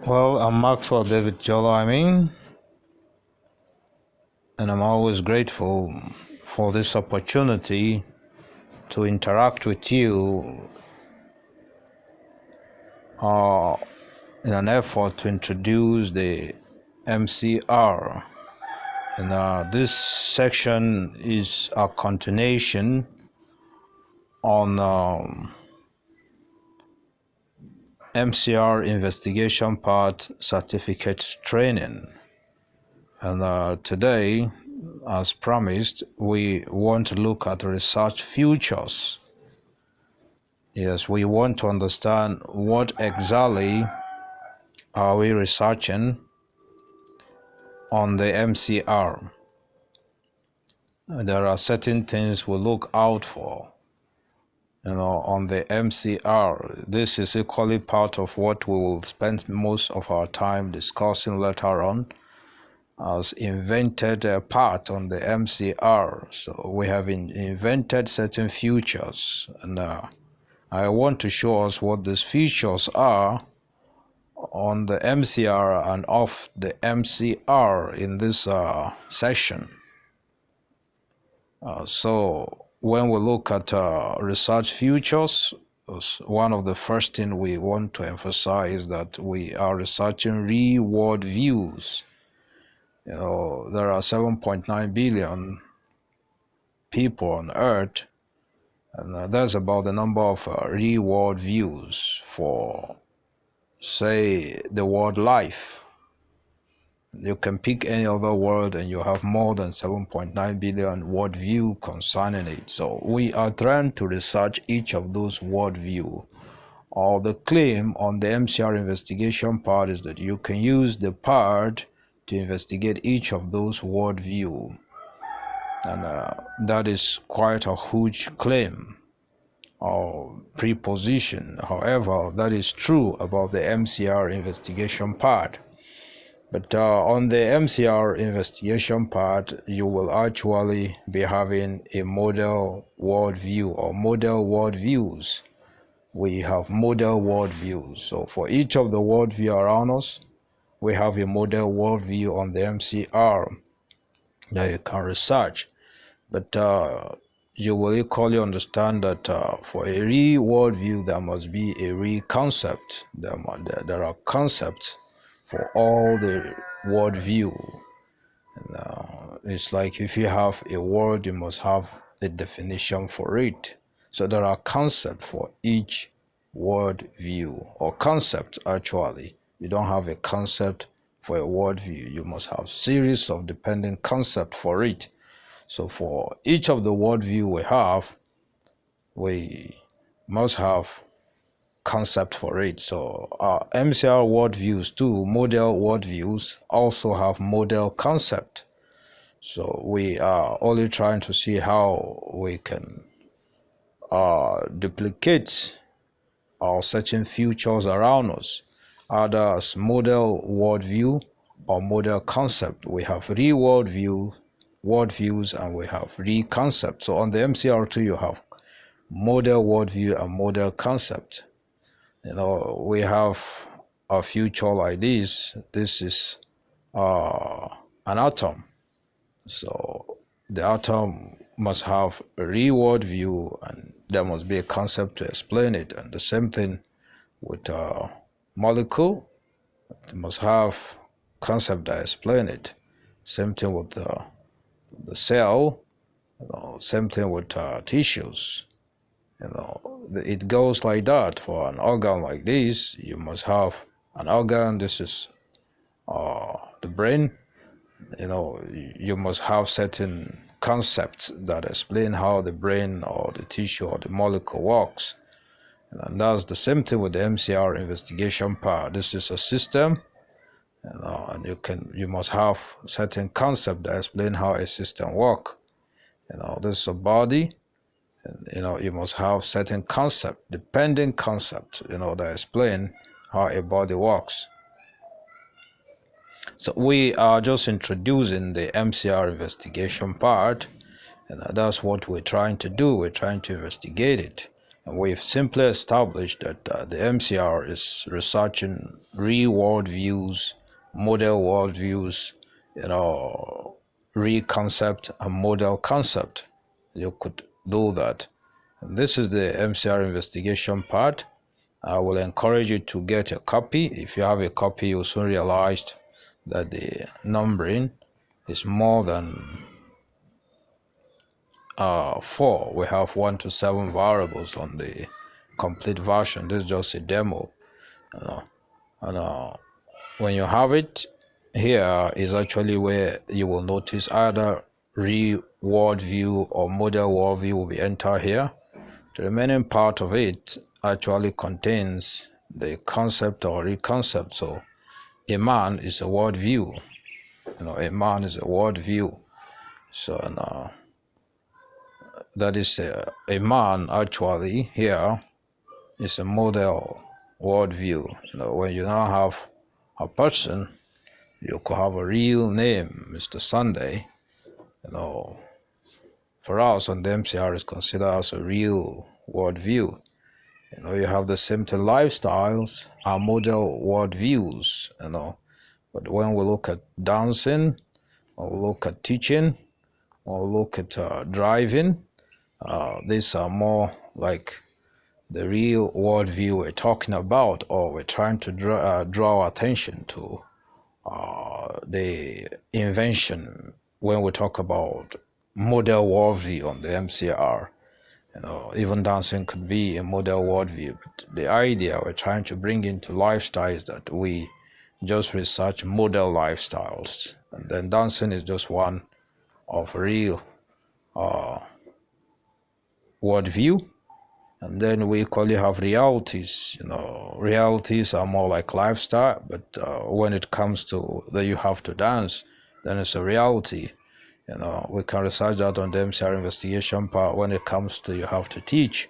Well, I'm Maxwell David Jolo, and I'm always grateful for this opportunity to interact with you uh, in an effort to introduce the MCR. And this section is a continuation on MCR investigation part certificate training. And today, as promised, we want to look at research futures. Yes, we want to understand what exactly are we researching on the MCR. There are certain things we look out for, on the MCR. This is equally part of what we will spend most of our time discussing later on, as invented a part on the MCR. So we have invented certain features, and I want to show us what these features are on the MCR and off the MCR in this session. So when we look at research futures, one of the first things we want to emphasize that we are researching real world views. There are 7.9 billion people on Earth, and that's about the number of real world views for, say, the word life. You can pick any other word and you have more than 7.9 billion worldview concerning it. So we are trying to research each of those worldview. Or the claim on the MCR investigation part is that you can use the part to investigate each of those worldview. And that is quite a huge claim or preposition. However, that is true about the MCR investigation part. But on the MCR investigation part, you will actually be having a model worldview or model worldviews. We have model worldviews. So for each of the worldview around us, we have a model worldview on the MCR that you can research. But you will equally understand that for a real worldview, there must be a real concept. There are concepts for all the worldview. It's like if you have a word, you must have a definition for it. So there are concepts for each worldview, or concept actually. You don't have a concept for a worldview. You must have series of dependent concepts for it. So for each of the worldview we must have concept for it. So MCR worldviews too, model worldviews, also have model concept. So we are only trying to see how we can duplicate our certain features around us, either as model worldview or model concept. We have real worldviews, and we have real concept. So on the MCR2, you have model worldview and model concept. We have a future like this. This is an atom. So the atom must have a real worldview, and there must be a concept to explain it. And the same thing with a molecule. It must have concept that explain it. Same thing with the cell. Same thing with tissues. It goes like that. For an organ like this, you must have an organ. This is the brain. You must have certain concepts that explain how the brain or the tissue or the molecule works. And that's the same thing with the MCR investigation part. This is a system, and you must have certain concept that explain how a system works. This is a body, and you must have certain concept, dependent concept, that explain how a body works. So we are just introducing the MCR investigation part, and that's what we're trying to do. We're trying to investigate it. And we've simply established that the MCR is researching real worldviews, model worldviews, real concept and model concept. You could do that. And this is the MCR investigation part. I will encourage you to get a copy. If you have a copy, you'll soon realize that the numbering is more than 4. We have 1 to 7 variables on the complete version. This is just a demo. And when you have it, here is actually where you will notice either real worldview or model worldview will be entered here. The remaining part of it actually contains the concept or reconcept. So a man is a worldview. A man is a worldview. So now that is a man actually here is a model worldview. When you now have a person, you could have a real name, Mr. Sunday. For us on the MCR is considered as a real worldview. You have the same lifestyles are model worldviews. But when we look at dancing, or we look at teaching, or look at driving, these are more like the real worldview we're talking about, or we're trying to draw attention to the invention when we talk about model worldview on the MCR. Even dancing could be a model worldview, but the idea we're trying to bring into lifestyle is that we just research model lifestyles, and then dancing is just one of real worldview. And then we equally have realities. Realities are more like lifestyle, but when it comes to that you have to dance, then it's a reality. We can research that on the MCR investigation part. When it comes to you have to teach,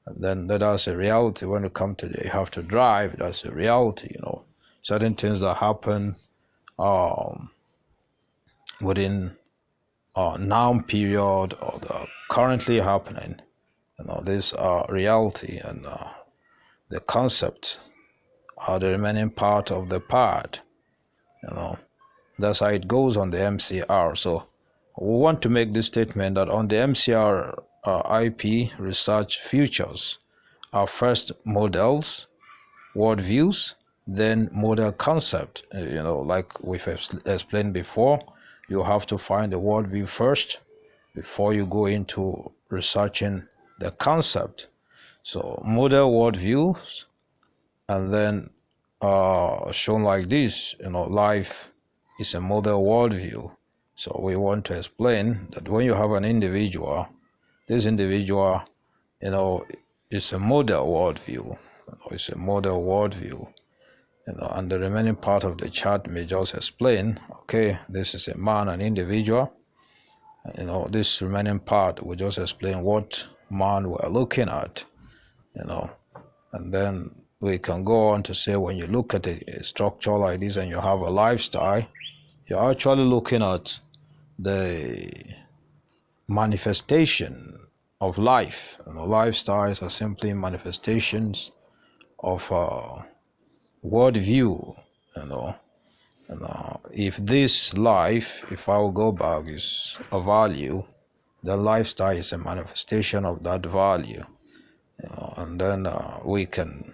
and then that's a reality. When it comes to you have to drive, that's a reality. Certain things that happen within now period or the currently happening. These are reality, and the concept are the remaining part of the part. That's how it goes on the MCR. So we want to make this statement that on the MCR IP Research Features are first models, worldviews, then model concept. Like we've explained before, you have to find the worldview first before you go into researching the concept. So model worldviews, and then shown like this. Life is a model worldview. So we want to explain that when you have an individual, this individual, is a model worldview. It's a model worldview. And the remaining part of the chart may just explain, okay, this is a man, an individual. This remaining part will just explain what man we're looking at. And then we can go on to say, when you look at a structure like this and you have a lifestyle, you're actually looking at the manifestation of life. Lifestyles are simply manifestations of worldview. If this life, if I will go back, is a value, the lifestyle is a manifestation of that value. And then we can,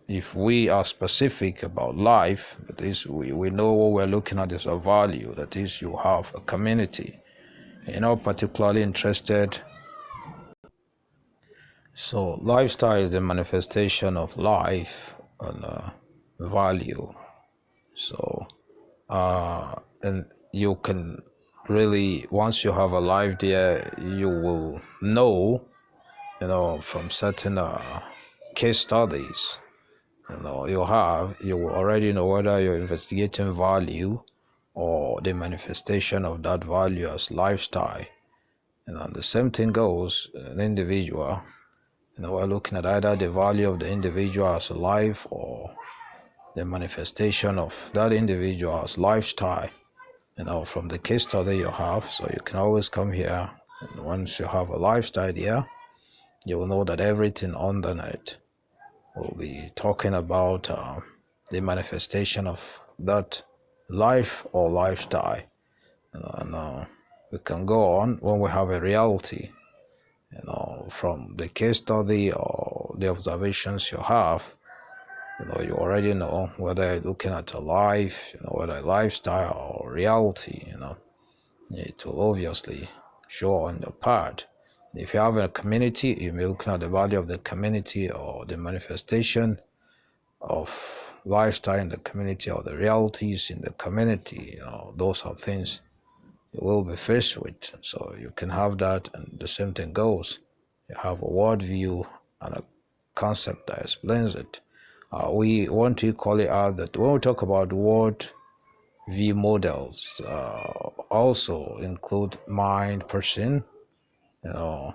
if we are specific about life, that is, we know what we're looking at is a value. That is, you have a community, particularly interested. So lifestyle is the manifestation of life and value. So and you can really, once you have a life there, you will know, from certain case studies you will already know whether you're investigating value or the manifestation of that value as lifestyle. The same thing goes an individual. We're looking at either the value of the individual as a life or the manifestation of that individual as lifestyle, from the case study you have. So you can always come here, and once you have a lifestyle there, you will know that everything on the net will be talking about the manifestation of that life or lifestyle. And we can go on when we have a reality, from the case study or the observations you have. You already know whether you're looking at a life, whether a lifestyle or reality. It will obviously show on your part. If you have a community, you may look at the value of the community or the manifestation of lifestyle in the community or the realities in the community. Those are things you will be faced with. So you can have that, and the same thing goes. You have a worldview and a concept that explains it. We want to equally add that when we talk about world view models, also include mind, person, and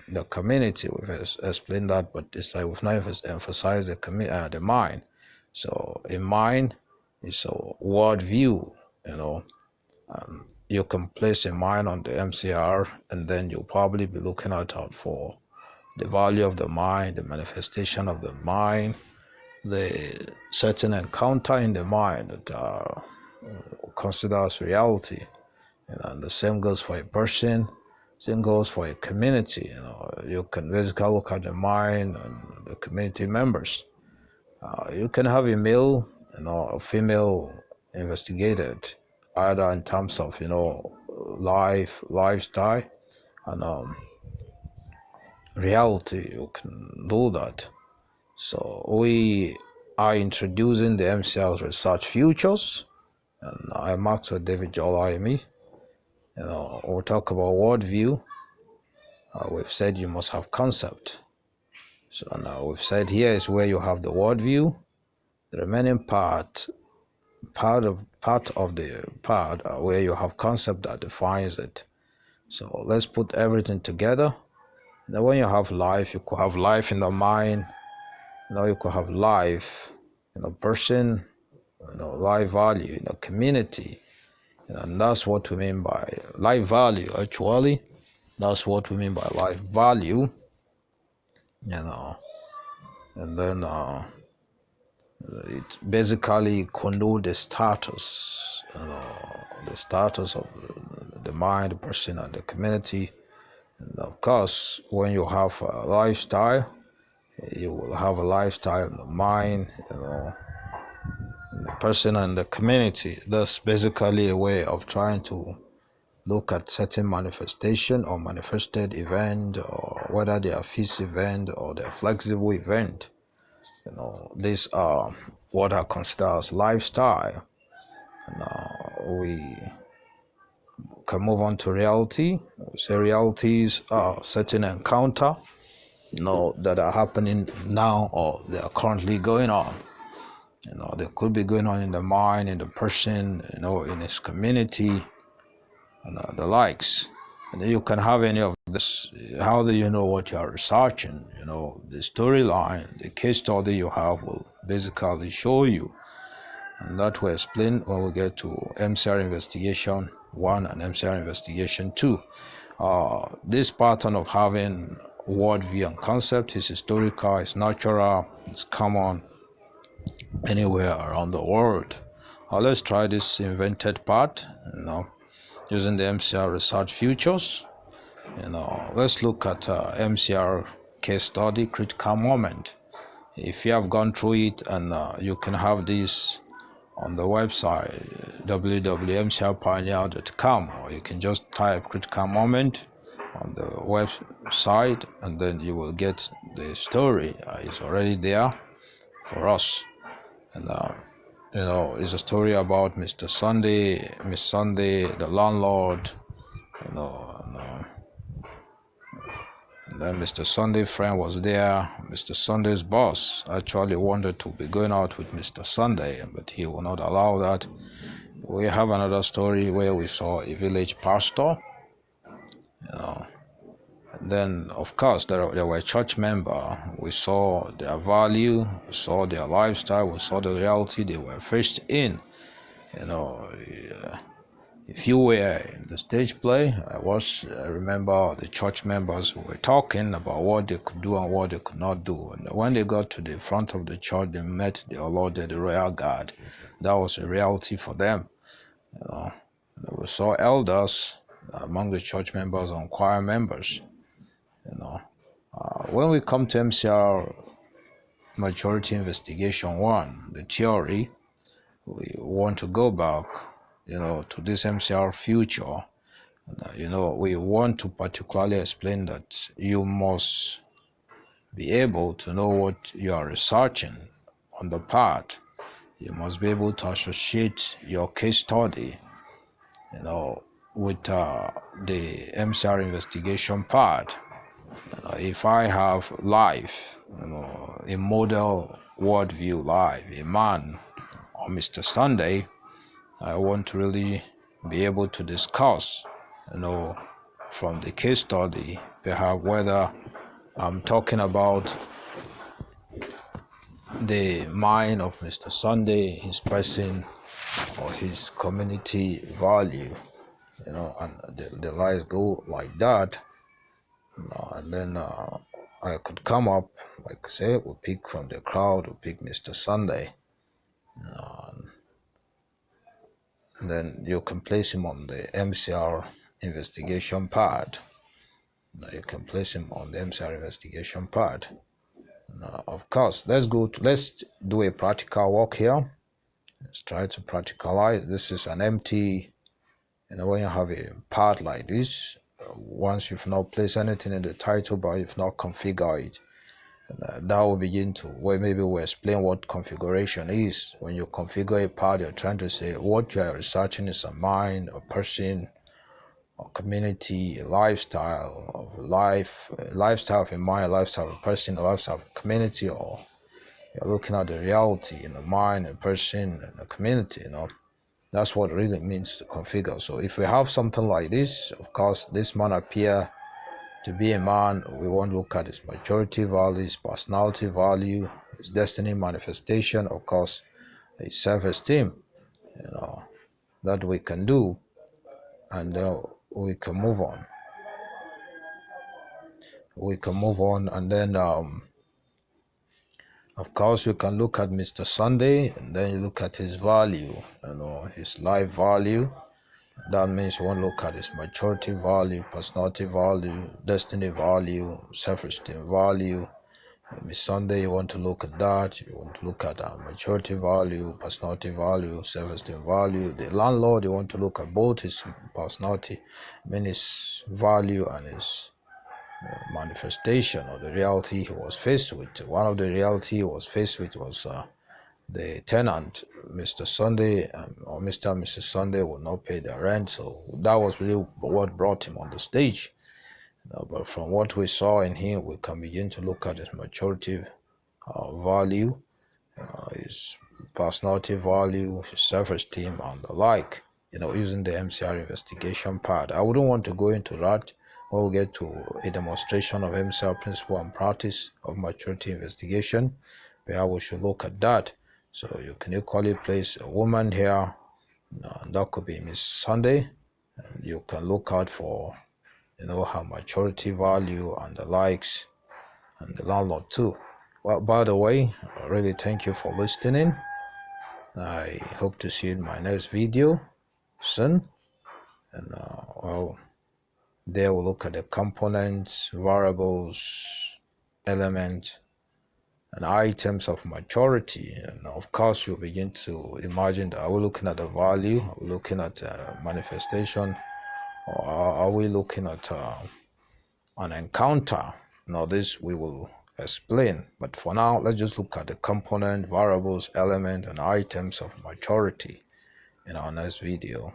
the community. We've explained that, but this time we've not emphasized the mind. So a mind is a world view, you can place a mind on the MCR, and then you'll probably be looking out for the value of the mind, the manifestation of the mind, the certain encounter in the mind that are considered as reality. And the same goes for a person, same goes for a community. You can basically look at the mind and the community members. You can have a male, a female investigated, either in terms of lifestyle, and reality. You can do that. So we are introducing the MCR Research Features, and I'm Mcr David Joel. We'll talk about worldview. We've said you must have concept. So now we've said here is where you have the worldview. The remaining part of the part where you have concept that defines it. So let's put everything together. Then when you have life, you could have life in the mind. You could have life in a person, life value in a community. And that's what we mean by life value. Actually, that's what we mean by life value. And then it basically connotes the status, the status of the mind, the person, and the community. And of course, when you have a lifestyle, you will have a lifestyle in the mind, the person and the community. That's basically a way of trying to look at certain manifestation or manifested event, or whether they are fixed event or they're flexible event. These are what I consider as lifestyle. And we can move on to reality. Say realities are certain encounter, that are happening now or they are currently going on. They could be going on in the mind, in the person, in his community, and the likes. And you can have any of this. How do you know what you are researching? The storyline, the case study you have will basically show you. And that will explain when we get to MCR Investigation 1 and MCR Investigation 2. This pattern of having worldview and concept is historical, it's natural, it's common anywhere around the world. Let's try this invented part, using the MCR Research Features. Let's look at MCR case study, critical moment. If you have gone through it, and you can have this on the website www.mcrpioneer.com, or you can just type critical moment on the website, and then you will get the story. It's already there for us. And it's a story about Mr. Sunday, Miss Sunday, the landlord, and then Mr. Sunday's friend was there. Mr. Sunday's boss actually wanted to be going out with Mr. Sunday, but he will not allow that. We have another story where we saw a village pastor, and then of course there were church members. We saw their value, we saw their lifestyle, we saw the reality they were faced in. If you were in the stage play, I remember the church members were talking about what they could do and what they could not do. And when they got to the front of the church, they met the Lord, the royal guard. That was a reality for them. You know, we saw elders among the church members and choir members. You know, when we come to MCR Maturity Investigation 1, the theory, we want to go back, to this MCR future. We want to particularly explain that you must be able to know what you are researching on the part. You must be able to associate your case study, with the MCR investigation part. If I have life, a model worldview life, a man or Mr. Sunday, I want to really be able to discuss, from the case study, perhaps whether I'm talking about the mind of Mr. Sunday, his person, or his community value, and the lives go like that. And then I could come up, like say, we pick from the crowd, we pick Mr. Sunday, and then you can place him on the MCR investigation part. You can place him on the MCR investigation part. Of course, let's do a practical work here. Let's try to practicalize. This is an empty, when you have a part like this, once you've not placed anything in the title but you've not configured it, that will begin to, maybe we'll explain what configuration is. When you configure a part, you're trying to say what you are researching is a mind, a person, or community, a lifestyle of life, a lifestyle of a mind, a lifestyle of a person, a lifestyle of a community, or you're looking at the reality in the mind, a person, and a community. That's what it really means to configure. So if we have something like this, of course, this man appear to be a man. We want to look at his maturity value, his personality value, his destiny manifestation, of course, his self-esteem, that we can do, and we can move on. And then of course you can look at Mr. Sunday, and then you look at his value, his life value. That means you want to look at his maturity value, personality value, destiny value, self-esteem value. Maybe Sunday you want to look at that. You want to look at maturity value, personality value, self-esteem value. The landlord, you want to look at both his personality, his value, and his manifestation, or the reality he was faced with. One of the reality he was faced with was the tenant, Mr. Sunday, or Mr. and Mrs. Sunday, would not pay their rent. So that was really what brought him on the stage. But from what we saw in him, we can begin to look at his maturity value, his personality value, his self-esteem, and the like, using the MCR investigation part. I wouldn't want to go into that. When we get to a demonstration of MCR principle and practice of maturity investigation, where we should look at that. So you can equally place a woman here, and that could be Miss Sunday, and you can look out for her maturity value and the likes, and the landlord too. Well, by the way, I really thank you for listening. I hope to see you in my next video soon. And there we'll look at the components, variables, elements, and items of maturity. And of course you'll begin to imagine that, are we looking at the value, are we looking at manifestation, or are we looking at an encounter? Now this we will explain, but for now let's just look at the component, variables, element, and items of maturity in our next video.